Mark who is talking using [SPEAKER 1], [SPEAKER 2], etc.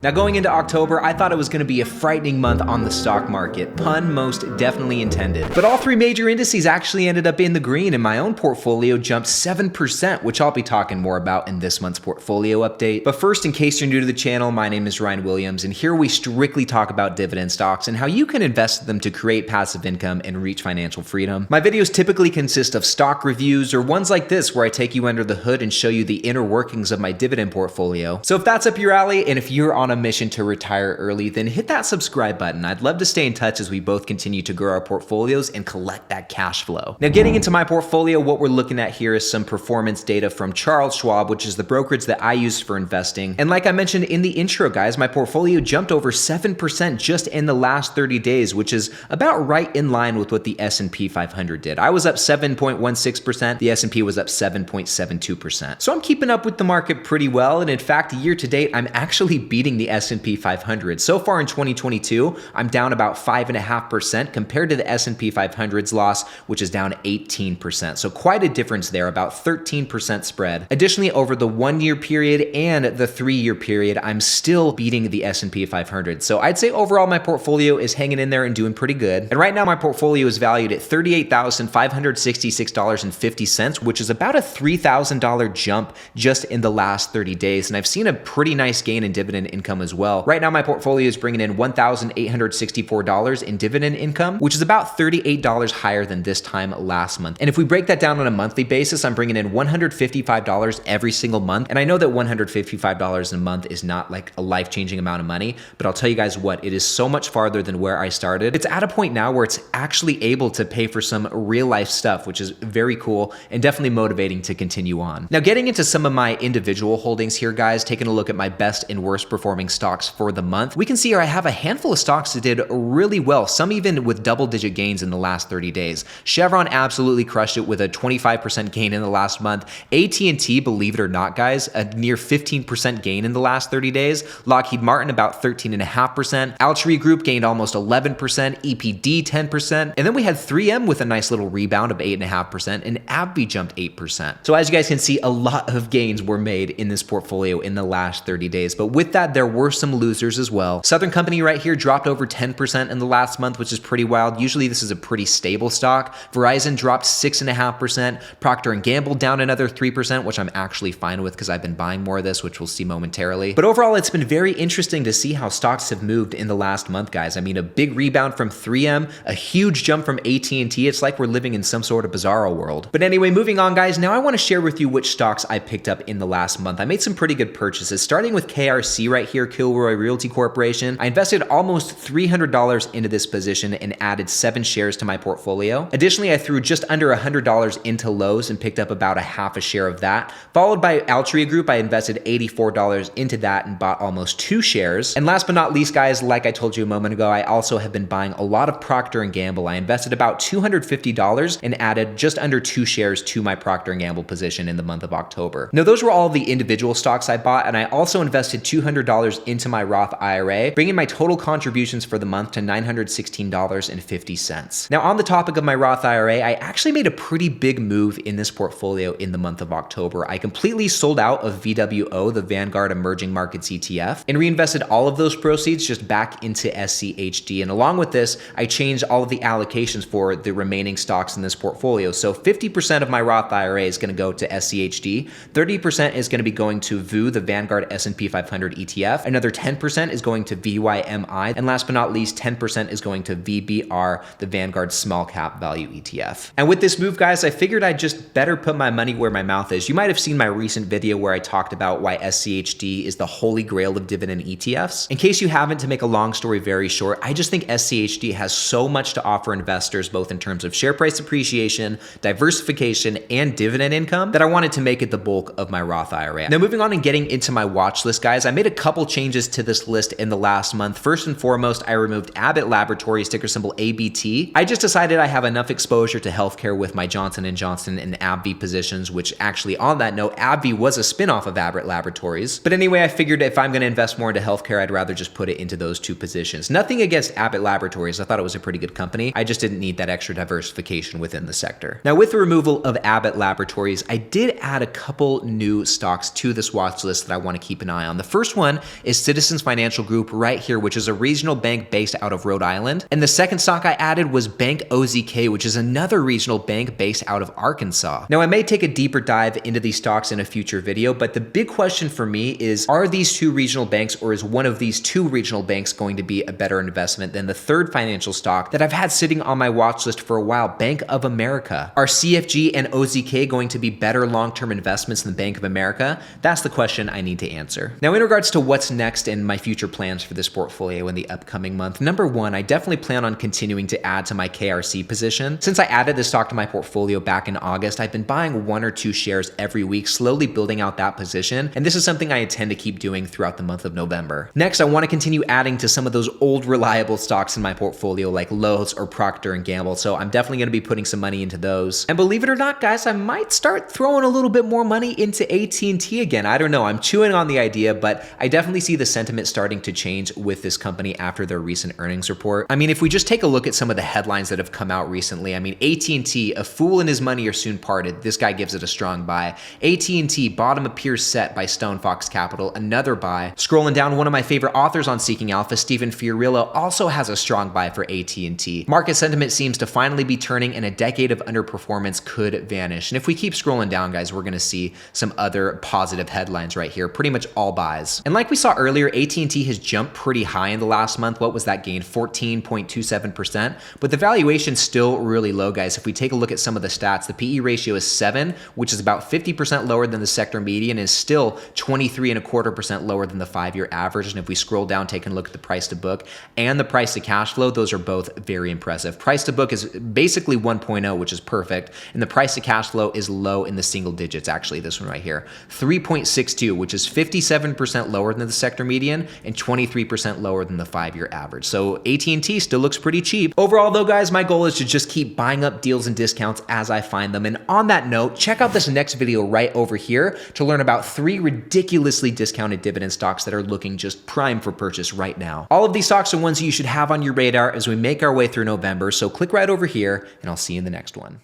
[SPEAKER 1] Now going into October, I thought it was going to be a frightening month on the stock market, pun most definitely intended. But all three major indices actually ended up in the green, and my own portfolio jumped 7%, which I'll be talking more about in this month's portfolio update. But first, in case you're new to the channel, my name is Ryan Williams, and here we strictly talk about dividend stocks and how you can invest in them to create passive income and reach financial freedom. My videos typically consist of stock reviews or ones like this where I take you under the hood and show you the inner workings of my dividend portfolio. So if that's up your alley, and if you're on a mission to retire early, then hit that subscribe button. I'd love to stay in touch as we both continue to grow our portfolios and collect that cash flow. Now, getting into my portfolio, what we're looking at here is some performance data from Charles Schwab, which is the brokerage that I use for investing. And like I mentioned in the intro, guys, my portfolio jumped over 7% just in the last 30 days, which is about right in line with what the S&P 500 did. I was up 7.16%, the S&P was up 7.72%. So I'm keeping up with the market pretty well, and in fact, year to date, I'm actually beating the S&P 500. So far in 2022, I'm down about 5.5% compared to the S&P 500's loss, which is down 18%. So quite a difference there, about 13% spread. Additionally, over the 1-year period and the 3-year period, I'm still beating the S&P 500. So I'd say overall my portfolio is hanging in there and doing pretty good. And right now my portfolio is valued at $38,566.50, which is about a $3,000 jump just in the last 30 days. And I've seen a pretty nice gain in dividend income as well. Right now, my portfolio is bringing in $1,864 in dividend income, which is about $38 higher than this time last month. And if we break that down on a monthly basis, I'm bringing in $155 every single month. And I know that $155 a month is not like a life-changing amount of money, but I'll tell you guys what, it is so much farther than where I started. It's at a point now where it's actually able to pay for some real-life stuff, which is very cool and definitely motivating to continue on. Now, getting into some of my individual holdings here, guys, taking a look at my best and worst performing stocks for the month, we can see here I have a handful of stocks that did really well, some even with double-digit gains in the last 30 days. Chevron absolutely crushed it with a 25% gain in the last month. AT&T, believe it or not, guys, a near 15% gain in the last 30 days. Lockheed Martin, about 13.5%. Altria Group gained almost 11%. EPD, 10%. And then we had 3M with a nice little rebound of 8.5%, and AbbVie jumped 8%. So as you guys can see, a lot of gains were made in this portfolio in the last 30 days. But with that, there were some losers as well. Southern Company right here dropped over 10% in the last month, which is pretty wild. Usually this is a pretty stable stock. Verizon dropped 6.5%. Procter & Gamble down another 3%, which I'm actually fine with because I've been buying more of this, which we'll see momentarily. But overall, it's been very interesting to see how stocks have moved in the last month, guys. I mean, a big rebound from 3M, a huge jump from AT&T. It's like we're living in some sort of bizarro world. But anyway, moving on, guys. Now I want to share with you which stocks I picked up in the last month. I made some pretty good purchases, starting with KRC right here, Kilroy Realty Corporation. I invested almost $300 into this position and added 7 shares to my portfolio. Additionally, I threw just under $100 into Lowe's and picked up about a half a share of that. Followed by Altria Group, I invested $84 into that and bought almost 2 shares. And last but not least, guys, like I told you a moment ago, I also have been buying a lot of Procter & Gamble. I invested about $250 and added just under 2 shares to my Procter & Gamble position in the month of October. Now, those were all the individual stocks I bought, and I also invested $200 into my Roth IRA, bringing my total contributions for the month to $916.50. Now, on the topic of my Roth IRA, I actually made a pretty big move in this portfolio in the month of October. I completely sold out of VWO, the Vanguard Emerging Markets ETF, and reinvested all of those proceeds just back into SCHD. And along with this, I changed all of the allocations for the remaining stocks in this portfolio. So 50% of my Roth IRA is going to go to SCHD, 30% is going to be going to VU, the Vanguard S&P 500 ETF, another 10% is going to VYMI, and last but not least, 10% is going to VBR, the Vanguard Small Cap Value ETF. And with this move, guys, I figured I'd just better put my money where my mouth is. You might have seen my recent video where I talked about why SCHD is the holy grail of dividend ETFs. In case you haven't, to make a long story very short, I just think SCHD has so much to offer investors, both in terms of share price appreciation, diversification, and dividend income, that I wanted to make it the bulk of my Roth IRA. Now, moving on and getting into my watch list, guys, I made a couple changes to this list in the last month. First and foremost, I removed Abbott Laboratories, ticker symbol ABT. I just decided I have enough exposure to healthcare with my Johnson & Johnson and AbbVie positions, which actually, on that note, AbbVie was a spinoff of Abbott Laboratories. But anyway, I figured if I'm going to invest more into healthcare, I'd rather just put it into those 2 positions. Nothing against Abbott Laboratories. I thought it was a pretty good company. I just didn't need that extra diversification within the sector. Now, with the removal of Abbott Laboratories, I did add a couple new stocks to this watch list that I want to keep an eye on. The first one is Citizens Financial Group right here, which is a regional bank based out of Rhode Island. And the second stock I added was Bank OZK, which is another regional bank based out of Arkansas. Now, I may take a deeper dive into these stocks in a future video, but the big question for me is, are these two regional banks, or is one of these two regional banks going to be a better investment than the third financial stock that I've had sitting on my watch list for a while, Bank of America? Are CFG and OZK going to be better long-term investments than Bank of America? That's the question I need to answer. Now, in regards to what's next and my future plans for this portfolio in the upcoming month, number one, I definitely plan on continuing to add to my KRC position. Since I added this stock to my portfolio back in August, I've been buying 1 or 2 shares every week, slowly building out that position, and this is something I intend to keep doing throughout the month of November. Next, I want to continue adding to some of those old reliable stocks in my portfolio like Lowe's or Procter & Gamble, so I'm definitely going to be putting some money into those. And believe it or not, guys, I might start throwing a little bit more money into AT&T again. I don't know, I'm chewing on the idea, but I definitely see the sentiment starting to change with this company after their recent earnings report. I mean, if we just take a look at some of the headlines that have come out recently, I mean, AT&T, a fool and his money are soon parted. This guy gives it a strong buy. AT&T, bottom appears set by Stone Fox Capital, another buy. Scrolling down, one of my favorite authors on Seeking Alpha, Stephen Fiorillo, also has a strong buy for AT&T. Market sentiment seems to finally be turning, and a decade of underperformance could vanish. And if we keep scrolling down, guys, we're going to see some other positive headlines right here, pretty much all buys. And like we saw earlier, AT&T has jumped pretty high in the last month. What was that gain? 14.27%. But the valuation's still really low, guys. If we take a look at some of the stats, the PE ratio is 7, which is about 50% lower than the sector median, and is still 23.25% lower than the 5-year average. And if we scroll down, taking a look at the price to book and the price to cash flow, those are both very impressive. Price to book is basically 1.0, which is perfect. And the price to cash flow is low in the single digits, actually, this one right here. 3.62, which is 57% lower than the sector median and 23% lower than the 5-year average. So AT&T still looks pretty cheap. Overall though, guys, my goal is to just keep buying up deals and discounts as I find them. And on that note, check out this next video right over here to learn about 3 ridiculously discounted dividend stocks that are looking just prime for purchase right now. All of these stocks are ones you should have on your radar as we make our way through November. So click right over here and I'll see you in the next one.